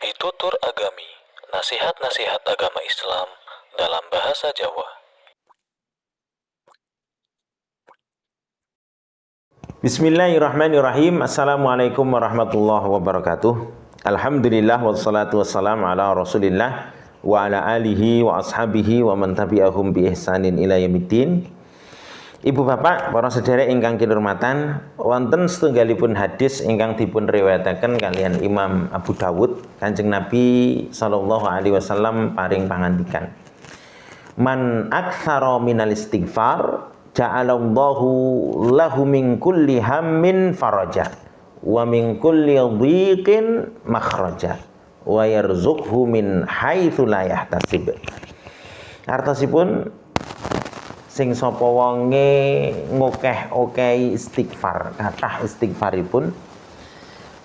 Pitutur Agami, nasihat-nasihat agama Islam dalam bahasa Jawa. Bismillahirrahmanirrahim. Assalamualaikum warahmatullahi wabarakatuh. Alhamdulillah wassalatu wassalamu ala Rasulillah wa ala alihi wa ashabihi wa man tabi'ahum bi ihsanin ila yaumiddin. Ibu bapak, para sedherek ingkang kinurmatan, wonten setunggalipun hadis ingkang dipun riwayataken kalian Imam Abu Dawud, Kanjeng Nabi sallallahu alaihi wasallam paring pangandikan. Man aktsara minal istighfar ja'alallahu lahu min kulli hammin faraja wa min kulli dhiqin makhraja wa yarzuqhu min haitsu la yahtasib. Artosipun sing sapa wonge ngokeh-okehi istighfar, kathah istighfaripun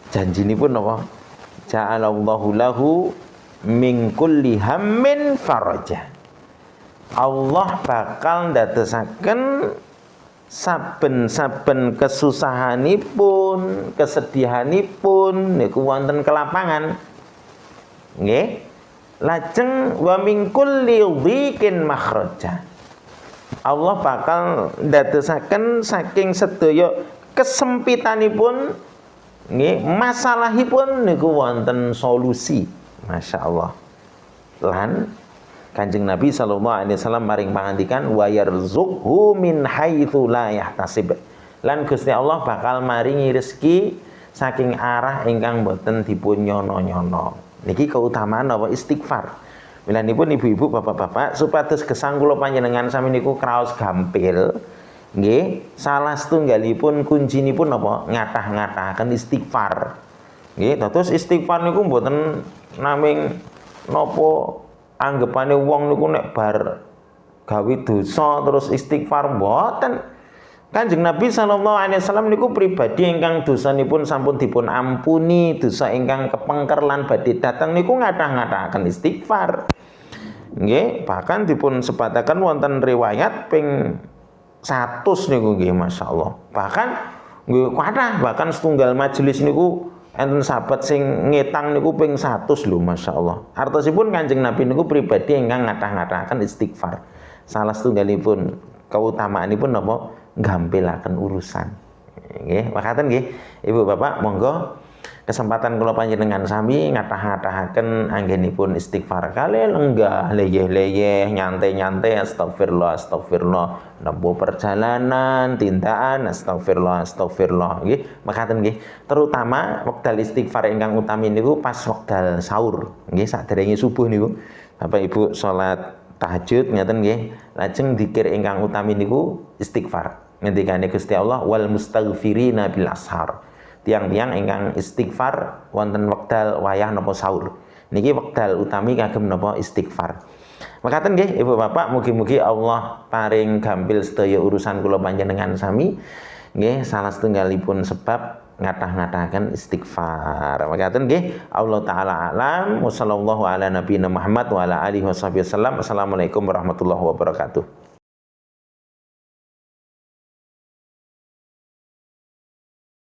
janjinipun napa? Ja'alallahu lahu min kulli hammin faraja. Allah bakal ndadosaken saben-saben kesusahanipun, kesedihanipun niku wonten kelapangan. Nggih. Lajeng wa min kulli dhiqin makhraja. Allah bakal ndadosaken saking sedaya kesempitanipun nggih, masalahipun niku wonten solusi. Masyaallah. Lan Kanjeng Nabi sallallahu alaihi wasallam maring pangandikan wa yarzuqhu min haitsu la yahtasib. Lan Gusti Allah bakal maringi rezeki saking arah ingkang boten dipun nyono-nyono. Niki keutamaan apa istighfar. Milanipun ibu-ibu, bapak-bapak, supados gesang kula panjenengan sami niku kraos gampil. Nggih, salah setunggalipun kuncinipun apa? Ngathah-ngathahaken istighfar. Nggih, terus istighfar niku mboten naming napa anggapane wong niku nek bar gawe dosa terus istighfar mboten. Kanjeng Nabi sallallahu alaihi wasallam niku pribadi ingkang dosanipun sampun dipun ampuni, dosa ingkang kepengker lan badhe dateng niku ngathah-ngathahaken istighfar. Nggih, bahkan dipun sebataken wonten riwayat ping 100 niku nggih masyaallah. Bahkan nggih kathah, bahkan setunggal majelis niku enten sahabat sing ngetang niku ping 100 lho masyaallah. Artosipun Kanjeng Nabi niku pribadi ingkang ngathah-ngathahaken istighfar. Salah setunggalipun keutamaanipun napa? Gampilaken urusan. Nggih, makaten nggih. Ibu bapak, monggo kesempatan kula panjenengan sami ngathah-ngathahaken anggenipun istighfar kali lenggah leyeh-leyeh, nyantai-nyantai astagfirullah astagfirullah, nempuh perjalanan, tindakan astagfirullah nggih. Makaten nggih. Terutama wekdal istighfar ingkang utami niku pas wekdal sahur nggih, saderenge subuh niku. Bapak Ibu salat tahajud ngeten nggih, lajeng dzikir ingkang utami niku istighfar. Ngendikane Gusti Allah wal mustaghfirina bil ashar. Tiang-tiang ingkang istighfar wonten wekdal wayah napa sahur. Niki wekdal utami kagem napa istighfar. Makaten nggih Ibu Bapak, mugi-mugi Allah paring gampil sedaya urusan kula panjenengan sami. Nggih, salah setunggalipun sebab ngathah-ngathahaken istighfar. Makaten nggih, Allah taala alam wa sallallahu ala nabiyina Muhammad wa ala alihi wasallam. Assalamualaikum warahmatullahi wabarakatuh.